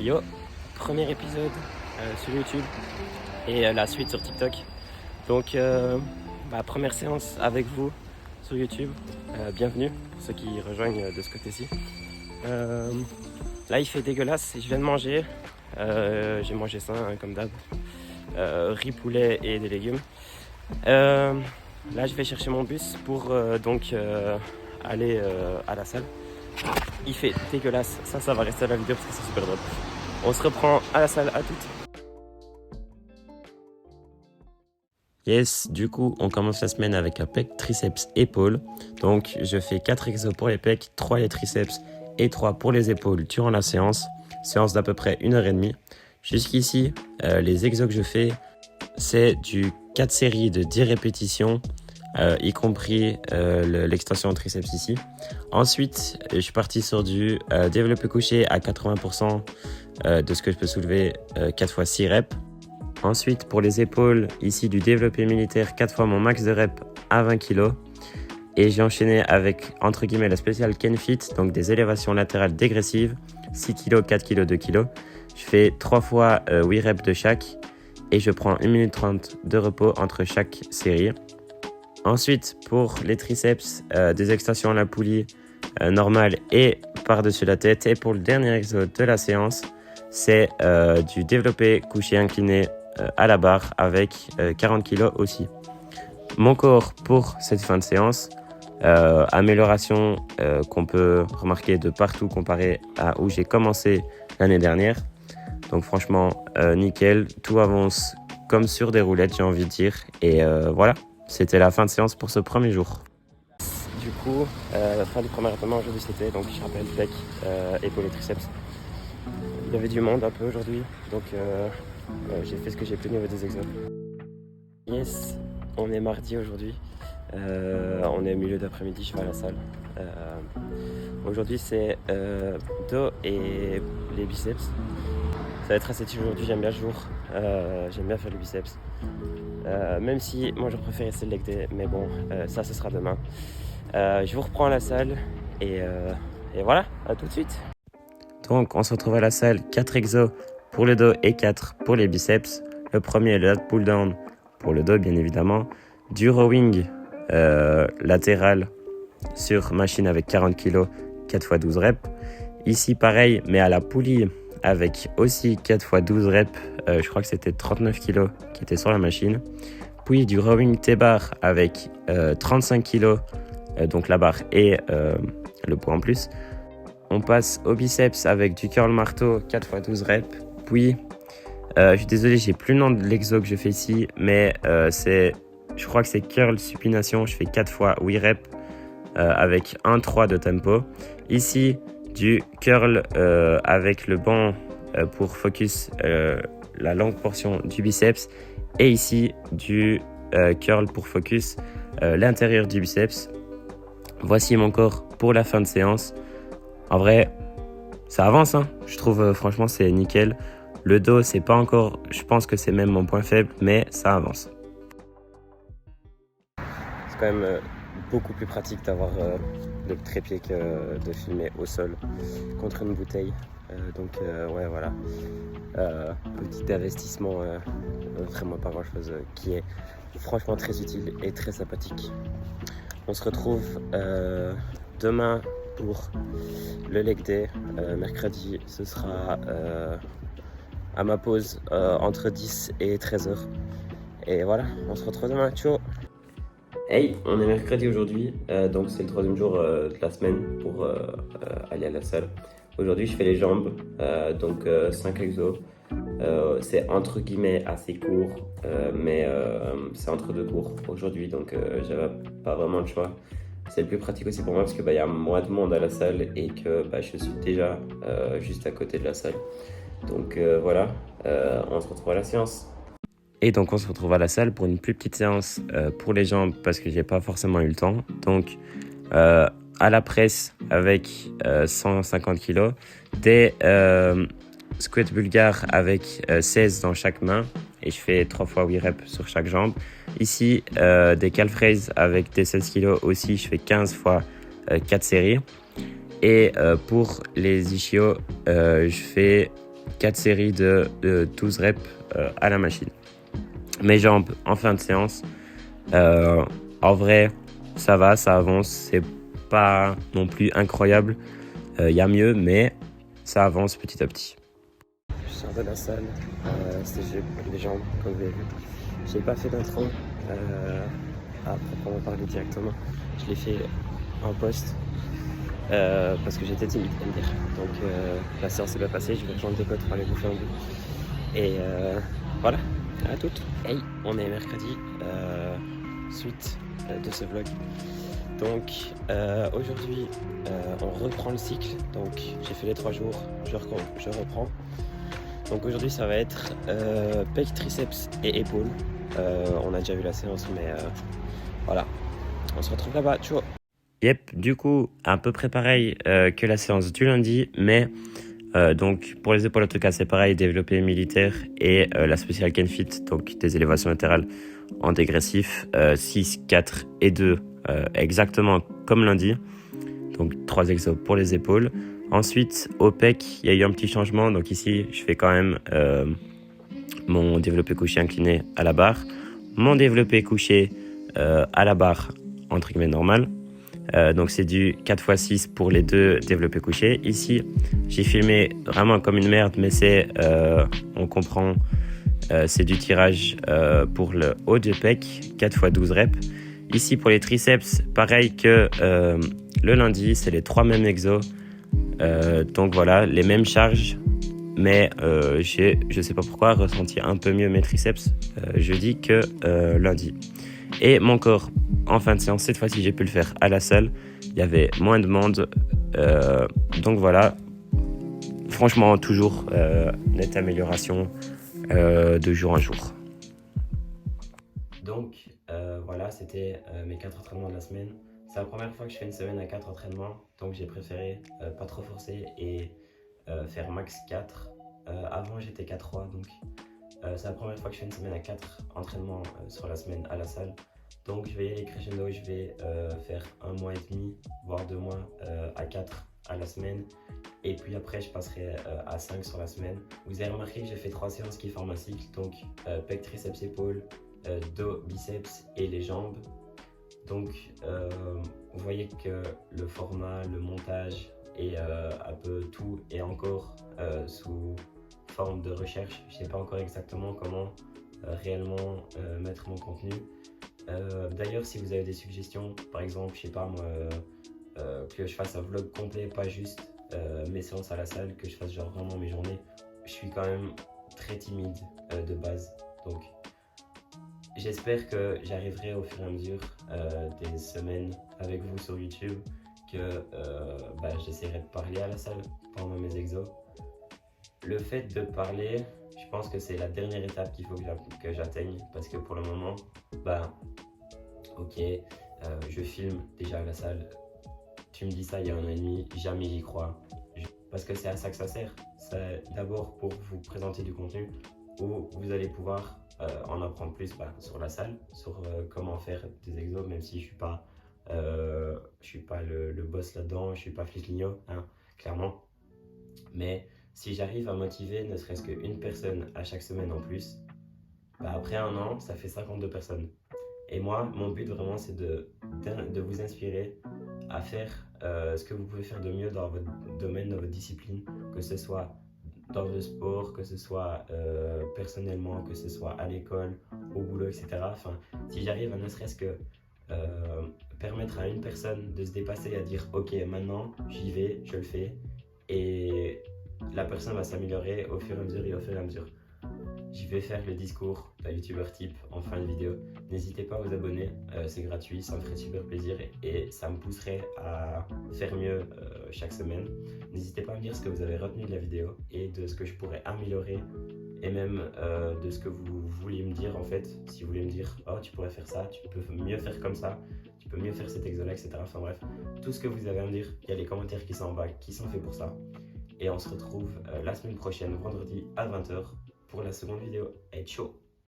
Yo, premier épisode sur YouTube et la suite sur TikTok. Donc, première séance avec vous sur YouTube. Bienvenue pour ceux qui rejoignent de ce côté-ci. Là, il fait dégueulasse. Je viens de manger. J'ai mangé ça, hein, comme d'hab. Riz, poulet et des légumes. Là, je vais chercher mon bus pour aller à la salle. Il fait dégueulasse. Ça va rester à la vidéo parce que c'est super drôle. On se reprend à la salle, à toutes. Yes, du coup, on commence la semaine avec un pec, triceps, épaules. Donc, je fais 4 exos pour les pecs, 3 les triceps et 3 pour les épaules durant la séance. Séance d'à peu près 1h30. Jusqu'ici, les exos que je fais, c'est du 4 séries de 10 répétitions, y compris l'extension en triceps ici. Ensuite, je suis parti sur du développé couché à 80% de ce que je peux soulever 4 x 6 reps. Ensuite, pour les épaules, ici du développé militaire 4 fois mon max de reps à 20 kg. Et j'ai enchaîné avec, entre guillemets, la spéciale Kenfit, donc des élévations latérales dégressives, 6 kg, 4 kg, 2 kg. Je fais 3 fois 8 reps de chaque et je prends 1 minute 30 de repos entre chaque série. Ensuite, pour les triceps, des extensions à la poulie normale et par-dessus la tête. Et pour le dernier exo de la séance, c'est du développé couché incliné à la barre avec 40 kg aussi. Mon corps pour cette fin de séance, amélioration qu'on peut remarquer de partout comparé à où j'ai commencé l'année dernière. Donc franchement, nickel, tout avance comme sur des roulettes, j'ai envie de dire. Et voilà, c'était la fin de séance pour ce premier jour. Du coup, fin du premier entraînement aujourd'hui c'était, donc je rappelle, pec, épaules et triceps. Il y avait du monde un peu aujourd'hui, donc j'ai fait ce que j'ai pu au niveau des exos. Yes, on est mardi aujourd'hui, on est au milieu d'après-midi, je vais à la salle. Aujourd'hui c'est dos et les biceps. Ça va être assez chill aujourd'hui, j'aime bien ce jour, j'aime bien faire les biceps. Même si moi je préfère essayer le leg day, mais bon, ça ce sera demain. Je vous reprends à la salle et voilà, à tout de suite. Donc on se retrouve à la salle, 4 exos pour le dos et 4 pour les biceps. Le premier, le lat pull down pour le dos bien évidemment. Du rowing latéral sur machine avec 40 kg, 4 x 12 reps. Ici pareil, mais à la poulie avec aussi 4 x 12 reps. Je crois que c'était 39 kg qui était sur la machine. Puis du rowing T-bar avec 35 kg, donc la barre et le poids en plus. On passe au biceps avec du curl marteau 4 x 12 reps. Puis, je suis désolé, j'ai plus le nom de l'exo que je fais ici, mais je crois que c'est curl supination. Je fais 4 x 8 reps avec 1-3 de tempo. Ici, du curl avec le banc pour focus la longue portion du biceps. Et ici, du curl pour focus l'intérieur du biceps. Voici mon corps pour la fin de séance. En vrai, ça avance, hein. Je trouve franchement c'est nickel. Le dos, c'est pas encore, je pense que c'est même mon point faible, mais ça avance. C'est quand même beaucoup plus pratique d'avoir le trépied que de filmer au sol contre une bouteille. Ouais, voilà. Petit investissement, vraiment pas grand chose, qui est franchement très utile et très sympathique. On se retrouve demain pour le leg day. Mercredi, ce sera à ma pause entre 10 et 13h. Et voilà, on se retrouve demain. Ciao. Hey, on est mercredi aujourd'hui, donc c'est le 3e jour de la semaine pour aller à la salle. Aujourd'hui, je fais les jambes, donc 5 exos. C'est entre guillemets assez court, mais c'est entre 2 cours aujourd'hui, donc j'avais pas vraiment le choix. C'est le plus pratique aussi pour moi parce que y a moins de monde à la salle et que je suis déjà juste à côté de la salle. Donc voilà, on se retrouve à la séance. Et donc on se retrouve à la salle pour une plus petite séance pour les jambes parce que j'ai pas forcément eu le temps. Donc à la presse avec 150 kg, des squats bulgares avec 16 dans chaque main et je fais 3 x 8 reps sur chaque jambe. Ici, des calf raises avec des 16 kg aussi, je fais 15 x 4 séries. Et pour les ischios, je fais 4 séries de 12 reps à la machine. Mes jambes en fin de séance, en vrai, ça va, ça avance, c'est pas non plus incroyable, y a mieux, mais ça avance petit à petit. Je sors de la salle, j'ai les jambes, comme vous avez vu. J'ai pas fait d'intro à proprement parler directement. Je l'ai fait en poste parce que j'étais timide à me dire. Donc la séance s'est bien passée, je vais rejoindre des potes pour aller bouffer un bout. Et voilà, à toutes. Hey, on est mercredi, suite de ce vlog. Donc aujourd'hui on reprend le cycle. Donc j'ai fait les 3 jours, je reprends. Donc aujourd'hui ça va être pec, triceps et épaules. On a déjà vu la séance, mais voilà, on se retrouve là-bas, ciao. Yep, du coup à peu près pareil que la séance du lundi, mais donc pour les épaules en tout cas c'est pareil, développé militaire et la spéciale Kenfit, donc des élévations latérales en dégressif, 6, 4 et 2 exactement comme lundi. Donc 3 exos pour les épaules. Ensuite au pec il y a eu un petit changement, donc ici je fais quand même mon développé couché incliné à la barre, mon développé couché à la barre entre guillemets normal. Donc c'est du 4x6 pour les 2 développés couchés. Ici j'ai filmé vraiment comme une merde, mais c'est on comprend, c'est du tirage pour le haut de pec, 4x12 reps. Ici pour les triceps, pareil que le lundi, c'est les 3 mêmes exos, donc voilà, les mêmes charges, mais j'ai, je sais pas pourquoi, ressenti un peu mieux mes triceps jeudi que lundi. Et mon corps en fin de séance, cette fois-ci j'ai pu le faire à la salle, il y avait moins de monde, donc voilà, franchement toujours nette amélioration de jour en jour. Donc voilà, c'était mes 4 entraînements de la semaine. C'est la première fois que je fais une semaine à 4 entraînements, donc j'ai préféré pas trop forcer et faire max 4. Avant j'étais 4-3, donc c'est la première fois que je fais une semaine à 4 entraînements sur la semaine à la salle. Donc je vais y aller crescendo, je vais faire 1 mois et demi, voire 2 mois à 4 à la semaine. Et puis après je passerai à 5 sur la semaine. Vous avez remarqué que j'ai fait 3 séances qui forment un cycle, donc pec, triceps, épaules, dos, biceps et les jambes. Donc vous voyez que le format, le montage et un peu tout est encore sous forme de recherche. Je ne sais pas encore exactement comment réellement mettre mon contenu. D'ailleurs, si vous avez des suggestions, par exemple, je sais pas moi, que je fasse un vlog complet, pas juste mes séances à la salle, que je fasse genre vraiment mes journées, je suis quand même très timide de base, donc j'espère que j'arriverai au fur et à mesure des semaines avec vous sur YouTube, que j'essaierai de parler à la salle pendant mes exos. Le fait de parler, je pense que c'est la dernière étape qu'il faut que j'atteigne, parce que pour le moment, ok, je filme déjà à la salle. Tu me dis ça il y a 1 an et demi, jamais j'y crois. Parce que c'est à ça que ça sert. C'est d'abord pour vous présenter du contenu où vous allez pouvoir en apprendre plus sur la salle, sur comment faire des exos, même si je suis pas le boss là-dedans, je suis pas Flichligno, hein, clairement. Mais si j'arrive à motiver ne serait-ce qu'une personne à chaque semaine en plus, après 1 an, ça fait 52 personnes. Et moi, mon but vraiment, c'est de vous inspirer à faire ce que vous pouvez faire de mieux dans votre domaine, dans votre discipline, que ce soit dans le sport, que ce soit personnellement, que ce soit à l'école, au boulot, etc. Enfin, si j'arrive à ne serait-ce que permettre à une personne de se dépasser et à dire « Ok, maintenant, j'y vais, je le fais », et la personne va s'améliorer au fur et à mesure et au fur et à mesure. Je vais faire le discours d'un youtubeur type en fin de vidéo. N'hésitez pas à vous abonner, c'est gratuit, ça me ferait super plaisir et ça me pousserait à faire mieux chaque semaine. N'hésitez pas à me dire ce que vous avez retenu de la vidéo et de ce que je pourrais améliorer et même de ce que vous vouliez me dire en fait. Si vous voulez me dire « Oh, tu pourrais faire ça, tu peux mieux faire comme ça, tu peux mieux faire cet exo-là, etc. » Enfin bref, tout ce que vous avez à me dire, il y a les commentaires qui sont en bas, qui sont faits pour ça. Et on se retrouve la semaine prochaine, vendredi à 20 h pour la seconde vidéo. Et ciao!